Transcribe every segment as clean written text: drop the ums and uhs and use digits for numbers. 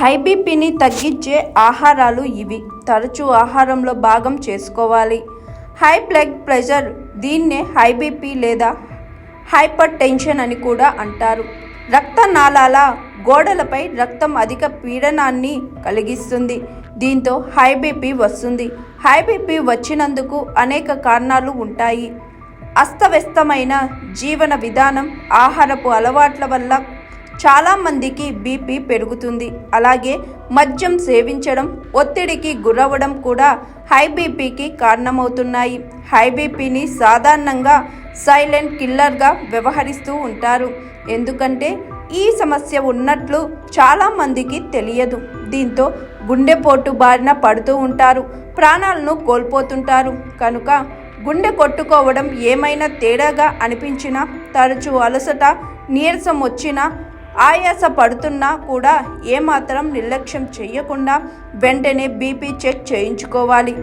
High బీపీని తగ్గించే ఆహారాలు ఇవి. తరచూ ఆహారంలో భాగం చేసుకోవాలి. హై బ్లడ్ ప్రెషర్, దీన్నే హై బీపీ లేదా హైపర్ టెన్షన్ అని కూడా అంటారు. రక్తనాళాల గోడలపై రక్తం అధిక పీడనాన్ని కలిగిస్తుంది. దీంతో హై బీపీ వస్తుంది. హై బీపీ వచ్చినందుకు అనేక కారణాలు ఉంటాయి. అస్తవ్యస్తమైన జీవన విధానం, ఆహారపు అలవాట్ల వల్ల చాలామందికి బీపీ పెరుగుతుంది. అలాగే మద్యం సేవించడం, ఒత్తిడికి గురవ్వడం కూడా హై బీపీకి కారణమవుతున్నాయి. హై బీపీని సాధారణంగా సైలెంట్ కిల్లర్గా వ్యవహరిస్తూ ఉంటారు. ఎందుకంటే ఈ సమస్య ఉన్నట్లు చాలామందికి తెలియదు. దీంతో గుండెపోటు బారిన పడుతూ ఉంటారు, ప్రాణాలను కోల్పోతుంటారు. కనుక గుండె కొట్టుకోవడం, ఏమైనా తేడాగా అనిపించినా, తరచూ అలసట, నీరసం వచ్చినా, ఆయాస పడుతున్నా కూడా ఏమాత్రం నిర్లక్ష్యం చేయకుండా వెంటనే బీపీ చెక్ చేయించుకోవాలి.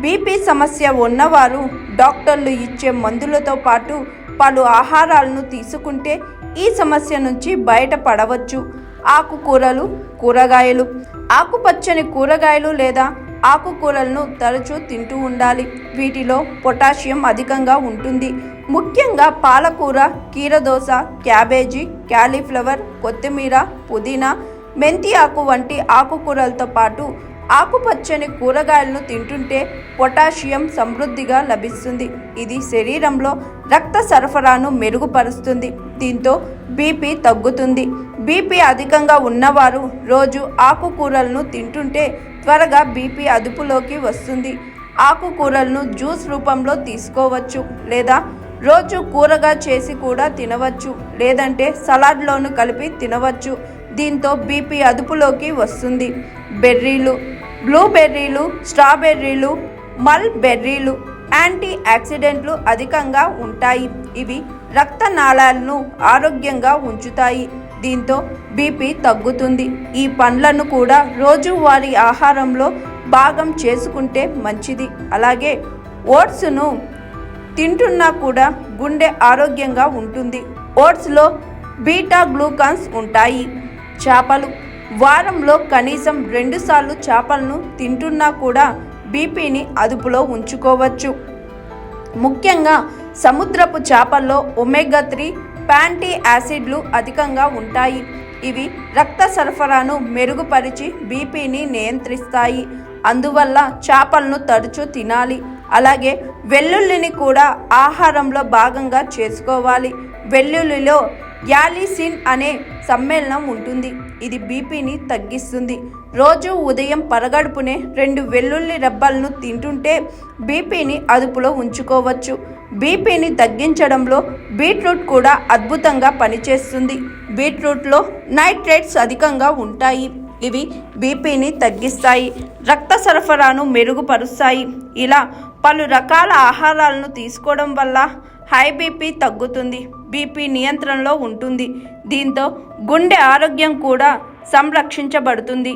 బీపీ సమస్య ఉన్నవారు డాక్టర్లు ఇచ్చే మందులతో పాటు పలు ఆహారాలను తీసుకుంటే ఈ సమస్య నుంచి బయటపడవచ్చు. ఆకుకూరలు, కూరగాయలు. ఆకుపచ్చని కూరగాయలు లేదా ఆకుకూరలను తరచూ తింటూ ఉండాలి. వీటిలో పొటాషియం అధికంగా ఉంటుంది. ముఖ్యంగా పాలకూర, కీరదోస, క్యాబేజీ, క్యాలీఫ్లవర్, కొత్తిమీర, పుదీనా, మెంతి ఆకు వంటి ఆకుకూరలతో పాటు ఆకుపచ్చని కూరగాయలను తింటుంటే పొటాషియం సమృద్ధిగా లభిస్తుంది. ఇది శరీరంలో రక్త సరఫరాను మెరుగుపరుస్తుంది. దీంతో బీపీ తగ్గుతుంది. బీపీ అధికంగా ఉన్నవారు రోజు ఆకుకూరలను తింటుంటే త్వరగా బీపీ అదుపులోకి వస్తుంది. ఆకుకూరలను జ్యూస్ రూపంలో తీసుకోవచ్చు, లేదా రోజు కూరగా చేసి కూడా తినవచ్చు, లేదంటే సలాడ్లోను కలిపి తినవచ్చు. దీంతో బీపీ అదుపులోకి వస్తుంది. బెర్రీలు. బ్లూబెర్రీలు, స్ట్రాబెర్రీలు, మల్బెర్రీలు యాంటీ ఆక్సిడెంట్లు అధికంగా ఉంటాయి. ఇవి రక్తనాళాలను ఆరోగ్యంగా ఉంచుతాయి. దీంతో బీపీ తగ్గుతుంది. ఈ పండ్లను కూడా రోజువారీ ఆహారంలో భాగం చేసుకుంటే మంచిది. అలాగే ఓట్స్ను తింటున్నా కూడా గుండె ఆరోగ్యంగా ఉంటుంది. ఓట్స్లో బీటా గ్లూకాన్స్ ఉంటాయి. చేపలు. వారంలో కనీసం 2 సార్లు చేపలను తింటున్నా కూడా బీపీని అదుపులో ఉంచుకోవచ్చు. ముఖ్యంగా సముద్రపు చేపల్లో ఒమేగా 3 ఫ్యాటీ యాసిడ్లు అధికంగా ఉంటాయి. ఇవి రక్త సరఫరాను మెరుగుపరిచి బీపీని నియంత్రిస్తాయి. అందువల్ల చేపలను తరచూ తినాలి. అలాగే వెల్లుల్లిని కూడా ఆహారంలో భాగంగా చేసుకోవాలి. వెల్లుల్లిలో యాలిసిన్ అనే సమ్మేళనం ఉంటుంది. ఇది బీపీని తగ్గిస్తుంది. రోజు ఉదయం పరగడుపునే 2 వెల్లుల్లి రెబ్బలను తింటుంటే బీపీని అదుపులో ఉంచుకోవచ్చు. బీపీని తగ్గించడంలో బీట్రూట్ కూడా అద్భుతంగా పనిచేస్తుంది. బీట్రూట్లో నైట్రేట్స్ అధికంగా ఉంటాయి. ఇవి బీపీని తగ్గిస్తాయి, రక్త సరఫరాను మెరుగుపరుస్తాయి. ఇలా పలు రకాల ఆహారాలను తీసుకోవడం వల్ల హై బీపీ తగ్గుతుంది, బీపీ నియంత్రణలో ఉంటుంది. దీంతో గుండె ఆరోగ్యం కూడా సంరక్షించబడుతుంది.